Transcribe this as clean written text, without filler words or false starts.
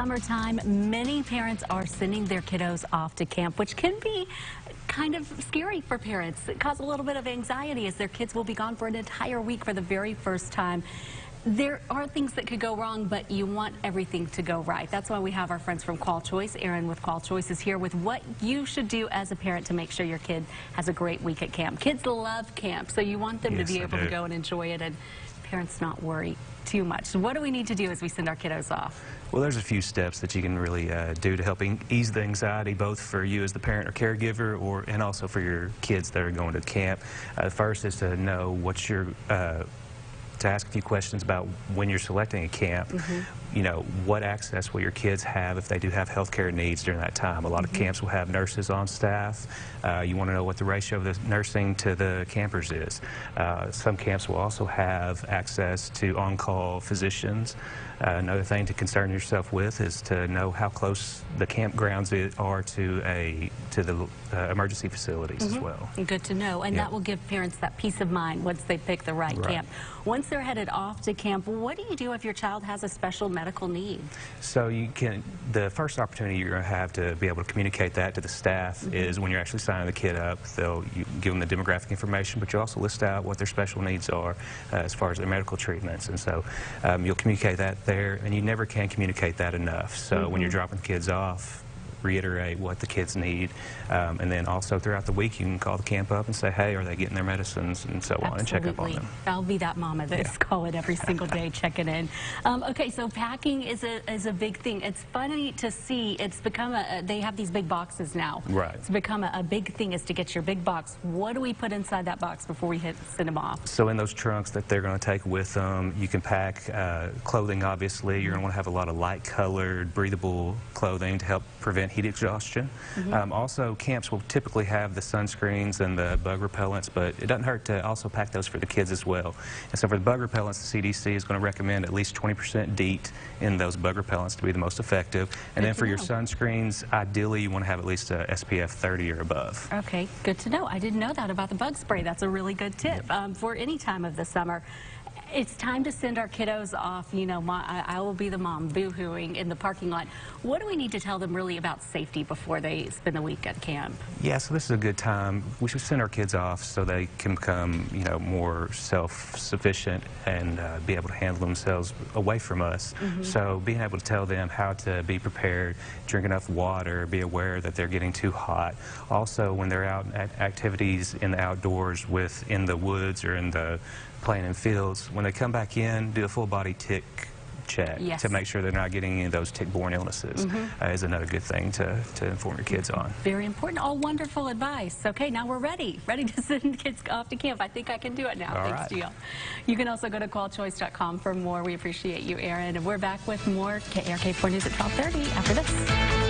Summertime, many parents are sending their kiddos off to camp, which can be kind of scary for parents. It causes a little bit of anxiety as their kids will be gone for an entire week for the very first time. There are things that could go wrong, but you want everything to go right. That's why we have our friends from Qual Choice. Aaron with Qual Choice is here with what you should do as a parent to make sure your kid has a great week at camp. Kids love camp, so you want them to be able to go and enjoy it, and parents not worry too much. So what do we need to do as we send our kiddos off? Well, there's a few steps that you can really do to help ease the anxiety, both for you as the parent or caregiver, and also for your kids that are going to camp. First is to know what your to ask a few questions about when you're selecting a camp. You know, what access will your kids have if they do have healthcare needs during that time? A lot of camps will have nurses on staff. You want to know what the ratio of the nursing to the campers is. Some camps will also have access to on-call physicians. Another thing to concern yourself with is to know how close the campgrounds are to the emergency facilities as well. Good to know, and that will give parents that peace of mind once they pick the right camp. Once they're headed off to camp, what do you do if your child has a special medical need? So the first opportunity you're going to have to be able to communicate that to the staff is when you're actually signing the kid up. You give them the demographic information, but you also list out what their special needs are as far as their medical treatments, and so you'll communicate that there, and you never can communicate that enough. So when you're dropping the kids off, reiterate what the kids need, and then also throughout the week you can call the camp up and say, hey, are they getting their medicines, and so on, and check up on them. I'll be that mama that's call it every single day, checking in. Okay, so packing is a big thing. It's funny to see. It's become they have these big boxes now. Right. It's become a big thing is to get your big box. What do we put inside that box before we send them off? So in those trunks that they're going to take with them, you can pack clothing, obviously. You're going to want to have a lot of light-colored, breathable clothing to help prevent heat exhaustion. Also, camps will typically have the sunscreens and the bug repellents, but it doesn't hurt to also pack those for the kids as well. And so for the bug repellents, the CDC is going to recommend at least 20% DEET in those bug repellents to be the most effective. And then for your sunscreens, ideally you want to have at least a SPF 30 or above. Okay, good to know. I didn't know that about the bug spray. That's a really good tip for any time of the summer. It's time to send our kiddos off. You know, I will be the mom boo-hooing in the parking lot. What do we need to tell them really about safety before they spend the week at camp? Yeah, so this is a good time. We should send our kids off so they can become, you know, more self-sufficient and be able to handle themselves away from us. So being able to tell them how to be prepared, drink enough water, be aware that they're getting too hot. Also, when they're out at activities in the outdoors in the woods or in the playing in fields, when they come back in, do a full body tick check to make sure they're not getting any of those tick-borne illnesses is another good thing to inform your kids on. Very important. All wonderful advice. Okay, now we're ready to send kids off to camp. I think I can do it now. Thanks to you. You can also go to qualchoice.com for more. We appreciate you, Aaron. And we're back with more KRK4 News at 12:30 after this.